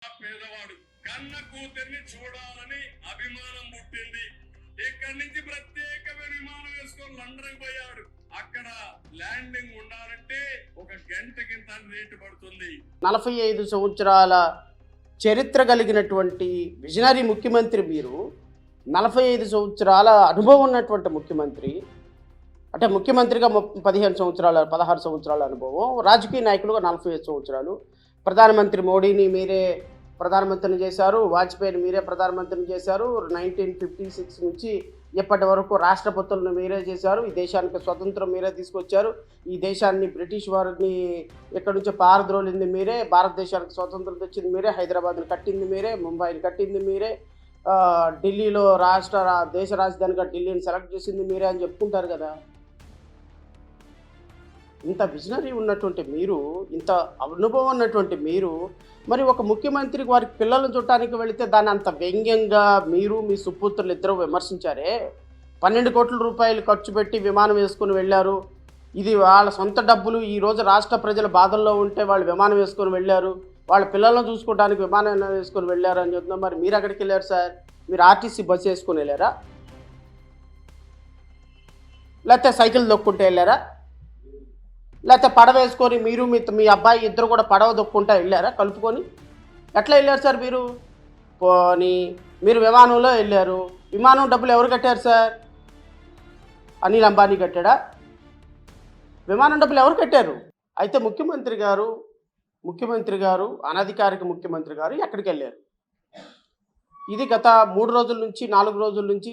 పేదవాడు కన్న కూతుర్ని చూడాలని అభిమానం పుట్టింది. ఇక్కడి నుంచి ప్రత్యేకమైన విమానం వేసుకొని లండన్ పోయాడు. అక్కడ ల్యాండింగ్ ఉండాలంటే ఒక గంటకింత రేటు పడుతుంది. 45 సంవత్సరాల చరిత్ర కలిగినటువంటి విజనరీ ముఖ్యమంత్రి మీరు. 45 సంవత్సరాల అనుభవం ఉన్నటువంటి ముఖ్యమంత్రి. అంటే ముఖ్యమంత్రిగా 16 సంవత్సరాల అనుభవం, రాజకీయ నాయకులుగా 45 సంవత్సరాలు. ప్రధానమంత్రి మోడీని మీరే ప్రధానమంత్రిని చేశారు, వాజ్పేయిని మీరే ప్రధానమంత్రిని చేశారు. 1956 నుంచి ఇప్పటి వరకు రాష్ట్రపతులను మీరే చేశారు. ఈ దేశానికి స్వతంత్రం మీరే తీసుకొచ్చారు. ఈ దేశాన్ని బ్రిటిష్ వారిని ఇక్కడి నుంచి పారద్రోలింది మీరే. భారతదేశానికి స్వతంత్రం తెచ్చింది మీరే. హైదరాబాద్ని కట్టింది మీరే. ముంబైని కట్టింది మీరే. ఢిల్లీలో దేశ రాజధానిగా ఢిల్లీని సెలెక్ట్ చేసింది మీరే అని చెప్పుకుంటారు కదా. ఇంత విజనరీ ఉన్నటువంటి మీరు, ఇంత అనుభవం ఉన్నటువంటి మీరు, మరి ఒక ముఖ్యమంత్రికి వారి పిల్లలను చూడటానికి వెళితే దాన్ని అంత వ్యంగ్యంగా మీరు మీ సుపుత్రులు ఇద్దరు విమర్శించారే. 12 కోట్ల రూపాయలు ఖర్చు పెట్టి విమానం వేసుకొని వెళ్ళారు. ఇది వాళ్ళ సొంత డబ్బులు. ఈరోజు రాష్ట్ర ప్రజల బాధల్లో ఉంటే వాళ్ళు విమానం వేసుకొని వెళ్ళారు. వాళ్ళ పిల్లలను చూసుకోవడానికి విమానం వేసుకొని వెళ్ళారు అని చెప్తున్నారు. మరి మీరు ఎక్కడికి వెళ్ళారు సార్? మీరు ఆర్టీసీ బస్సు వేసుకొని వెళ్ళారా? లేకపోతే సైకిల్ దొక్కుంటే వెళ్ళారా? లేకపోతే పడవ వేసుకొని మీరు మీ అబ్బాయి ఇద్దరు కూడా పడవ దొక్కుంటా వెళ్ళారా కలుపుకొని? ఎట్లా వెళ్ళారు సార్ మీరు? పోనీ మీరు విమానంలో వెళ్ళారు. విమానం డబ్బులు ఎవరు కట్టారు సార్? అనిల్ అంబానీ కట్టాడా? విమానం డబ్బులు ఎవరు కట్టారు? అయితే ముఖ్యమంత్రి గారు అనధికారిక ముఖ్యమంత్రి గారు ఎక్కడికి వెళ్ళారు? ఇది గత 3 రోజుల నుంచి 4 రోజుల నుంచి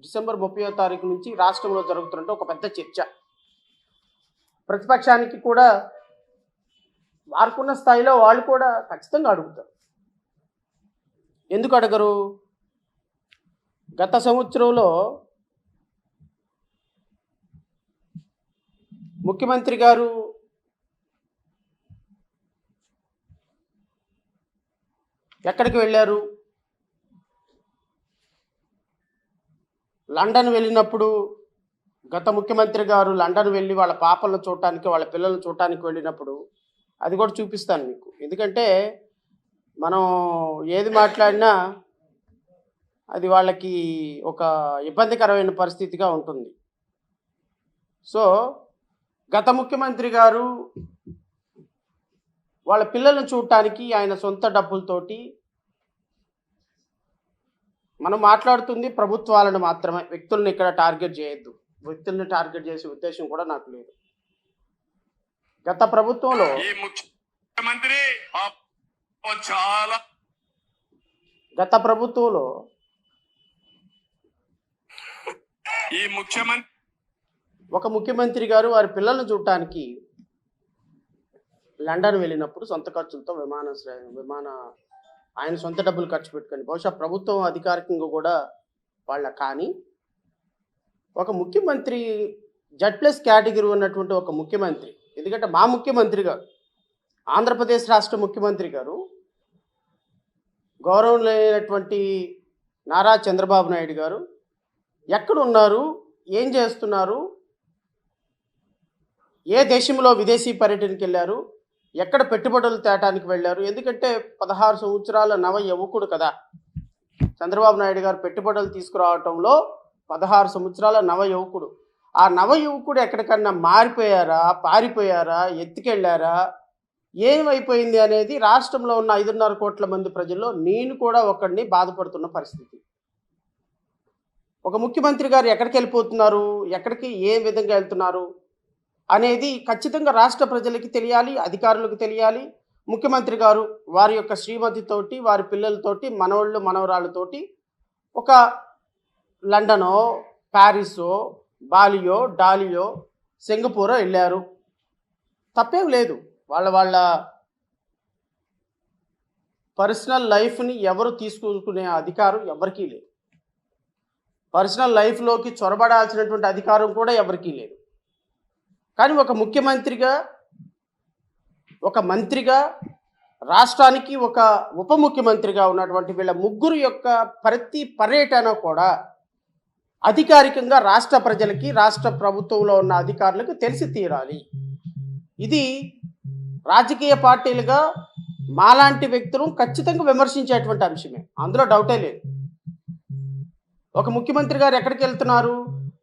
డిసెంబర్ 30వ తారీఖు నుంచి రాష్ట్రంలో జరుగుతున్నట్టు ఒక పెద్ద చర్చ. ప్రతిపక్షానికి కూడా వారుకున్న స్థాయిలో వాళ్ళు కూడా ఖచ్చితంగా అడుగుతారు. ఎందుకు అడగరు? గత సంవత్సరంలో ముఖ్యమంత్రి గారు ఎక్కడికి వెళ్ళారు? లండన్ వెళ్ళినప్పుడు గత ముఖ్యమంత్రి గారు లండన్ వెళ్ళి వాళ్ళ పాపలను చూడటానికి, వాళ్ళ పిల్లలను చూడటానికి వెళ్ళినప్పుడు అది కూడా చూపిస్తాను మీకు. ఎందుకంటే మనం ఏది మాట్లాడినా అది వాళ్ళకి ఒక ఇబ్బందికరమైన పరిస్థితిగా ఉంటుంది. సో గత ముఖ్యమంత్రి గారు వాళ్ళ పిల్లలను చూడటానికి ఆయన సొంత డబ్బులతోటి, మనం మాట్లాడుతుంది ప్రభుత్వాలను మాత్రమే, వ్యక్తులను ఇక్కడ టార్గెట్ చేయొద్దు. వ్యక్తుల్ని టార్గెట్ చేసే ఉద్దేశం కూడా నాకు లేదు. గత ప్రభుత్వంలో ఈ ముఖ్యమంత్రి చాలా గత ప్రభుత్వంలో ఈ ముఖ్యమంత్రి ఒక ముఖ్యమంత్రి గారు వారి పిల్లలను చూడటానికి లండన్ వెళ్ళినప్పుడు సొంత ఖర్చులతో విమాన ఆయన సొంత డబ్బులు ఖర్చు పెట్టుకొని, బహుశా ప్రభుత్వం అధికారికంగా కూడా వాళ్ళ, కానీ ఒక ముఖ్యమంత్రి Z+ కేటగిరీ ఉన్నటువంటి ఒక ముఖ్యమంత్రి, ఎందుకంటే మా ముఖ్యమంత్రి గారు, ఆంధ్రప్రదేశ్ రాష్ట్ర ముఖ్యమంత్రి గారు, గౌరవనీయులైనటువంటి నారా చంద్రబాబు నాయుడు గారు ఎక్కడున్నారు, ఏం చేస్తున్నారు, ఏ దేశంలో విదేశీ పర్యటనకి వెళ్ళారు, ఎక్కడ పెట్టుబడులు తేటానికి వెళ్ళారు? ఎందుకంటే 16 సంవత్సరాల నవ యువకుడు కదా చంద్రబాబు నాయుడు గారు. పెట్టుబడులు తీసుకురావటంలో 16 సంవత్సరాల నవ యువకుడు. ఆ నవ యువకుడు ఎక్కడికన్నా మారిపోయారా, పారిపోయారా, ఎత్తుకెళ్ళారా, ఏమైపోయింది అనేది రాష్ట్రంలో ఉన్న 5.5 కోట్ల మంది ప్రజల్లో నేను కూడా ఒకడిని బాధపడుతున్న పరిస్థితి. ఒక ముఖ్యమంత్రి గారు ఎక్కడికి వెళ్ళిపోతున్నారు, ఎక్కడికి ఏ విధంగా వెళ్తున్నారు అనేది ఖచ్చితంగా రాష్ట్ర ప్రజలకి తెలియాలి, అధికారులకు తెలియాలి. ముఖ్యమంత్రి గారు వారి యొక్క శ్రీమతితోటి, వారి పిల్లలతోటి, మనవళ్ళు మనవరాళ్ళతోటి ఒక లండనో, ప్యారిసో, బాలియో, డాలియో, సింగపూరో వెళ్ళారు. తప్పేం లేదు. వాళ్ళ పర్సనల్ లైఫ్ని ఎవరు తీసుకునే అధికారం ఎవరికీ లేదు. పర్సనల్ లైఫ్లోకి చొరబడాల్సినటువంటి అధికారం కూడా ఎవరికీ లేదు. కానీ ఒక ముఖ్యమంత్రిగా, ఒక మంత్రిగా, రాష్ట్రానికి ఒక ఉప ముఖ్యమంత్రిగా ఉన్నటువంటి వీళ్ళ ముగ్గురు యొక్క ప్రతి పర్యటన కూడా అధికారికంగా రాష్ట్ర ప్రజలకి, రాష్ట్ర ప్రభుత్వంలో ఉన్న అధికారులకు తెలిసి తీరాలి. ఇది రాజకీయ పార్టీలుగా మాలాంటి వ్యక్తులు ఖచ్చితంగా విమర్శించేటువంటి అంశమే, అందులో డౌటే లేదు. ఒక ముఖ్యమంత్రి గారు ఎక్కడికి వెళ్తున్నారు?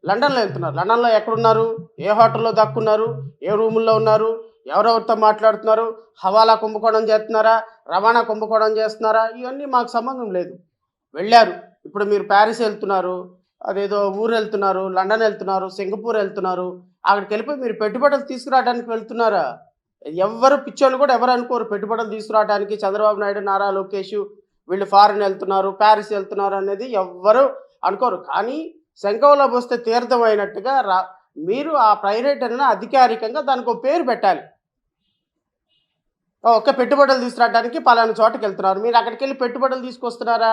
లండన్లో వెళ్తున్నారు. లండన్లో ఎక్కడున్నారు? ఏ హోటల్లో దాక్కున్నారు? ఏ రూముల్లో ఉన్నారు? ఎవరెవరితో మాట్లాడుతున్నారు? హవాలా కుంభకోణం చేస్తున్నారా? రవాణా కుంభకోణం చేస్తున్నారా? ఇవన్నీ మాకు సంబంధం లేదు. వెళ్ళారు. ఇప్పుడు మీరు ప్యారిస్ వెళ్తున్నారు, అదేదో ఊరు వెళ్తున్నారు, లండన్ వెళ్తున్నారు, సింగపూర్ వెళ్తున్నారు. అక్కడికి వెళ్ళిపోయి మీరు పెట్టుబడులు తీసుకురావడానికి వెళ్తున్నారా? ఎవ్వరు పిచ్చోళ్ళు కూడా ఎవరు అనుకోరు పెట్టుబడులు తీసుకురావడానికి చంద్రబాబు నాయుడు, నారా లోకేష్ వీళ్ళు ఫారిన్ వెళ్తున్నారు, ప్యారిస్ వెళ్తున్నారు అనేది ఎవ్వరు అనుకోరు. కానీ శంఖంలో పోస్తే తీర్థం అయినట్టుగా మీరు ఆ ప్రైవేట్ అనేది అధికారికంగా దానికి ఒక పేరు పెట్టాలి. ఒక్క పెట్టుబడులు తీసుకురావడానికి పలానా చోటకి వెళ్తున్నారు, మీరు అక్కడికి వెళ్ళి పెట్టుబడులు తీసుకొస్తున్నారా,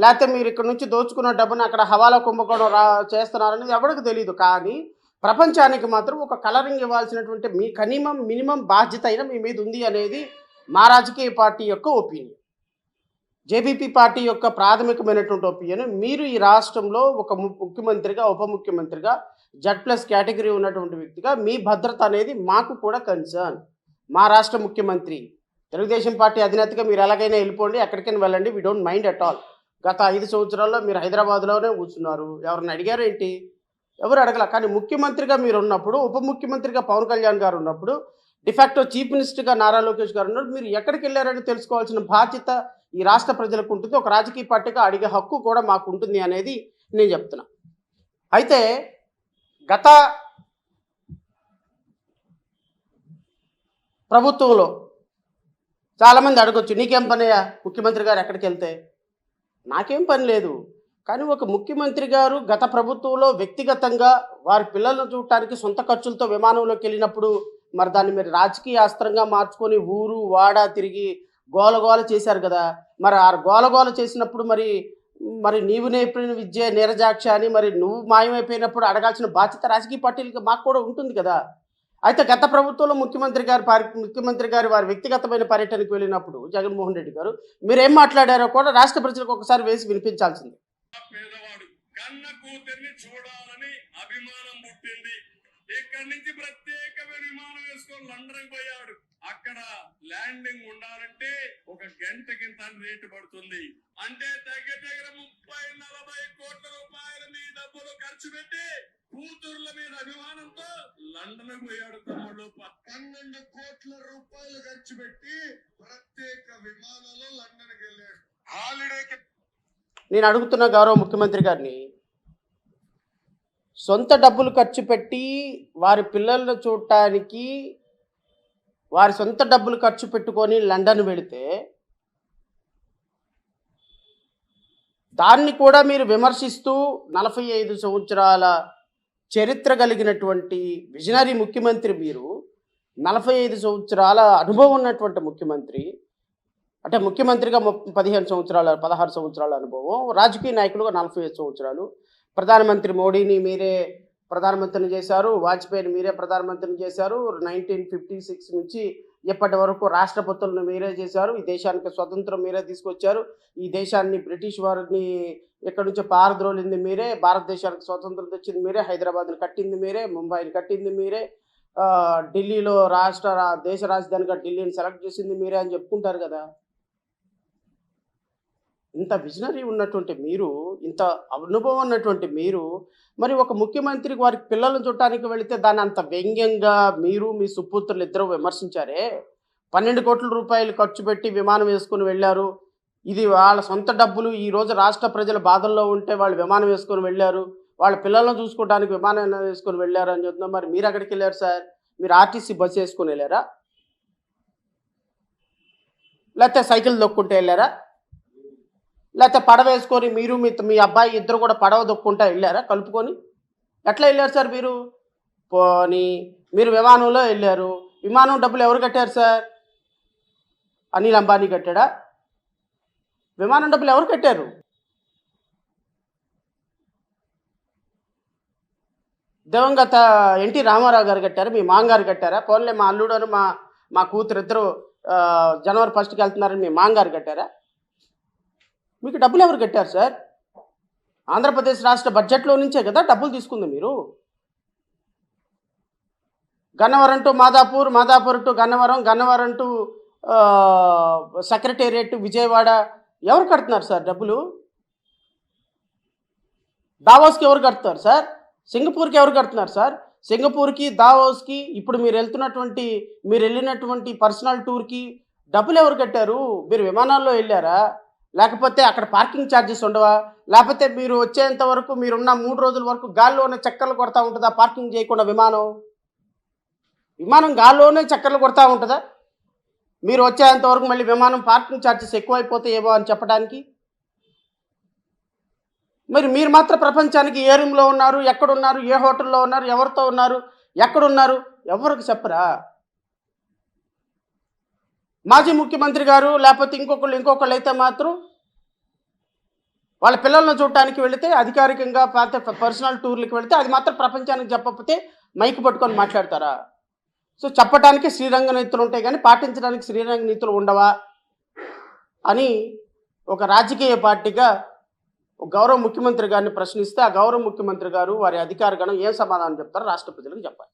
లేకపోతే మీరు ఇక్కడ నుంచి దోచుకున్న డబ్బును అక్కడ హవాలా కుంభకోణం చేస్తున్నారనేది ఎవరికి తెలియదు. కానీ ప్రపంచానికి మాత్రం ఒక కలరింగ్ ఇవ్వాల్సినటువంటి మీ మినిమం బాధ్యత అయినా మీ మీద ఉంది అనేది మా రాజకీయ పార్టీ యొక్క ఒపీనియన్, జేబీపీ పార్టీ యొక్క ప్రాథమికమైనటువంటి ఒపీనియన్. మీరు ఈ రాష్ట్రంలో ఒక ముఖ్యమంత్రిగా, ఉప ముఖ్యమంత్రిగా, Z+ కేటగిరీ ఉన్నటువంటి వ్యక్తిగా మీ భద్రత అనేది మాకు కూడా కన్సర్న్. మా రాష్ట్ర ముఖ్యమంత్రి తెలుగుదేశం పార్టీ అధినేతగా మీరు ఎలాగైనా వెళ్ళిపోండి, ఎక్కడికైనా వెళ్ళండి, we don't mind at all. గత 5 సంవత్సరాల్లో మీరు హైదరాబాద్లోనే కూర్చున్నారు, ఎవరిని అడిగారు ఏంటి? ఎవరు అడగల. కానీ ముఖ్యమంత్రిగా మీరు ఉన్నప్పుడు, ఉప ముఖ్యమంత్రిగా పవన్ కళ్యాణ్ గారు ఉన్నప్పుడు, డిఫాక్టో చీఫ్ మినిస్టర్గా నారా లోకేష్ గారు ఉన్నప్పుడు మీరు ఎక్కడికి వెళ్ళారని తెలుసుకోవాల్సిన బాధ్యత ఈ రాష్ట్ర ప్రజలకు ఉంటుంది. ఒక రాజకీయ పార్టీగా అడిగే హక్కు కూడా మాకు ఉంటుంది అనేది నేను చెప్తున్నా. అయితే గత ప్రభుత్వంలో చాలామంది అడగొచ్చు, నీకేం పనయ్యా ముఖ్యమంత్రి గారు ఎక్కడికి వెళ్తే? నాకేం పని లేదు. కానీ ఒక ముఖ్యమంత్రి గారు గత ప్రభుత్వంలో వ్యక్తిగతంగా వారి పిల్లలను చూడటానికి సొంత ఖర్చులతో విమానంలోకి వెళ్ళినప్పుడు మరి దాన్ని మీరు రాజకీయ అస్త్రంగా మార్చుకొని ఊరు వాడ తిరిగి గోలగోల చేశారు కదా. మరి ఆ గోలగోల చేసినప్పుడు మరి నీవు నేర్పిన విద్య నీరజాక్ష అని మరి నువ్వు మాయమైపోయినప్పుడు అడగాల్సిన బాధ్యత రాజకీయ పార్టీలకి మాకు కూడా ఉంటుంది కదా. అయితే గత ప్రభుత్వంలో ముఖ్యమంత్రి గారు వారి వ్యక్తిగతమైన పర్యటనకు వెళ్ళినప్పుడు జగన్మోహన్ రెడ్డి గారు మీరేం మాట్లాడారో కూడా రాష్ట్ర ప్రజలకు ఒకసారి వేసి వినిపించాల్సింది. పేదవాడు కన్న కూతుర్ని చూడాలని అభిమానం పుట్టింది. ఇక్కడి నుంచి ప్రత్యేకమైన విమానం వేసుకొని లండన్ పోయాడు. అక్కడ ల్యాండింగ్ ఉండాలంటే ఒక గంట కింద రేటు పడుతుంది. అంటే దగ్గర 30-40 కోట్ల రూపాయల మీ డబ్బులు ఖర్చు పెట్టి కూతుర్ల మీద అభిమానంతో లండన్ పోయాడు తమ్ముడు. 12 కోట్ల రూపాయలు ఖర్చు పెట్టి ప్రత్యేక విమానంలో లండన్కి వెళ్ళాడు. హాలిడేకి నేను అడుగుతున్న గౌరవ ముఖ్యమంత్రి గారిని, సొంత డబ్బులు ఖర్చు పెట్టి వారి పిల్లలను చూడటానికి వారి సొంత డబ్బులు ఖర్చు పెట్టుకొని లండన్ వెళితే దాన్ని కూడా మీరు విమర్శిస్తూ 45 సంవత్సరాల చరిత్ర కలిగినటువంటి విజనరీ ముఖ్యమంత్రి మీరు, 45 సంవత్సరాల అనుభవం ఉన్నటువంటి ముఖ్యమంత్రి, అంటే ముఖ్యమంత్రిగా 16 సంవత్సరాల అనుభవం, రాజకీయ నాయకులుగా 45 సంవత్సరాలు, ప్రధానమంత్రి మోడీని మీరే ప్రధానమంత్రిని చేశారు, వాజ్పేయిని మీరే ప్రధానమంత్రిని చేశారు, 1956 నుంచి ఇప్పటి వరకు రాష్ట్రపతులను మీరే చేశారు, ఈ దేశానికి స్వతంత్రం మీరే తీసుకొచ్చారు, ఈ దేశాన్ని బ్రిటిష్ వారిని ఇక్కడ నుంచి పారద్రోలింది మీరే, భారతదేశానికి స్వతంత్రం తెచ్చింది మీరే, హైదరాబాద్ని కట్టింది మీరే, ముంబైని కట్టింది మీరే, ఢిల్లీలో దేశ రాజధానిగా ఢిల్లీని సెలెక్ట్ చేసింది మీరే అని చెప్పుకుంటారు కదా. ఇంత విజనరీ ఉన్నటువంటి మీరు, ఇంత అనుభవం ఉన్నటువంటి మీరు, మరి ఒక ముఖ్యమంత్రి వారి పిల్లలను చూడటానికి వెళితే దాన్ని అంత వ్యంగ్యంగా మీరు మీ సుపుత్రులు ఇద్దరు విమర్శించారే. 12 కోట్ల రూపాయలు ఖర్చు పెట్టి విమానం వేసుకొని వెళ్ళారు, ఇది వాళ్ళ సొంత డబ్బులు. ఈరోజు రాష్ట్ర ప్రజల బాధల్లో ఉంటే వాళ్ళు విమానం వేసుకొని వెళ్ళారు, వాళ్ళ పిల్లలను చూసుకోవడానికి విమానం వేసుకొని వెళ్ళారు అని చెప్తున్నారు. మరి మీరు ఎక్కడికి వెళ్ళారు సార్? మీరు ఆర్టీసీ బస్సు వేసుకొని వెళ్ళారా, లేకపోతే సైకిల్ దొక్కుంటే వెళ్ళారా, లేకపోతే పడవ వేసుకొని మీరు మీ అబ్బాయి ఇద్దరు కూడా పడవ దొక్కుంటా వెళ్ళారా కలుపుకొని? ఎట్లా వెళ్ళారు సార్ మీరు? పోనీ మీరు విమానంలో వెళ్ళారు, విమానం డబ్బులు ఎవరు కట్టారు సార్? అనిల్ అంబానీ కట్టాడా? విమానం డబ్బులు ఎవరు కట్టారు? దివంగత ఎన్టీ రామారావు గారు కట్టారు, మీ మాంగారు కట్టారా? పోన్లే మా అల్లుడు మా కూతురు ఇద్దరు జనవరి 1కి వెళ్తున్నారని మీ మాంగారు కట్టారా? మీకు డబ్బులు ఎవరు కట్టారు సార్? ఆంధ్రప్రదేశ్ రాష్ట్ర బడ్జెట్లో నుంచే కదా డబ్బులు తీసుకుంది మీరు. Gannavaram to Madhapur, Madhapur to Gannavaram, Gannavaram to secretariat Vijayawada ఎవరు కడుతున్నారు సార్ డబ్బులు? దావోస్కి ఎవరు కడుతున్నారు సార్? సింగపూర్కి ఎవరు కడుతున్నారు సార్? సింగపూర్కి దావోస్కి ఇప్పుడు మీరు వెళ్ళినటువంటి పర్సనల్ టూర్కి డబ్బులు ఎవరు కట్టారు? మీరు విమానాల్లో వెళ్ళారా? లేకపోతే అక్కడ పార్కింగ్ ఛార్జెస్ ఉండవా? లేకపోతే మీరు వచ్చేంత వరకు మీరున్న 3 రోజుల వరకు గాల్లోనే చక్కర్లు కొడతా ఉంటుందా పార్కింగ్ చేయకుండా విమానం గాల్లోనే చక్కర్లు కొడతా ఉంటుందా? మీరు వచ్చేంత వరకు మళ్ళీ విమానం పార్కింగ్ ఛార్జెస్ ఎక్కువైపోతాయేమో అని చెప్పడానికి. మరి మీరు మాత్రం ప్రపంచానికి ఏ రూమ్లో ఉన్నారు, ఎక్కడున్నారు, ఏ హోటల్లో ఉన్నారు, ఎవరితో ఉన్నారు, ఎక్కడున్నారు ఎవరికి చెప్పరా? మాజీ ముఖ్యమంత్రి గారు లేకపోతే ఇంకొకళ్ళు అయితే మాత్రం వాళ్ళ పిల్లలను చూడటానికి వెళితే అధికారికంగా పర్సనల్ టూర్లకు వెళితే అది మాత్రం ప్రపంచానికి చెప్పకపోతే మైక్ పట్టుకొని మాట్లాడతారా? సో చెప్పడానికి శ్రీరంగ నీతులు ఉంటాయి కానీ పాటించడానికి శ్రీరంగ నీతులు ఉండవా అని ఒక రాజకీయ పార్టీగా ఒక గౌరవ ముఖ్యమంత్రి గారిని ప్రశ్నిస్తే ఆ గౌరవ ముఖ్యమంత్రి గారు వారి అధికార గణం ఏం సమాధానం చెప్తారో రాష్ట్ర ప్రజలకు చెప్పాలి.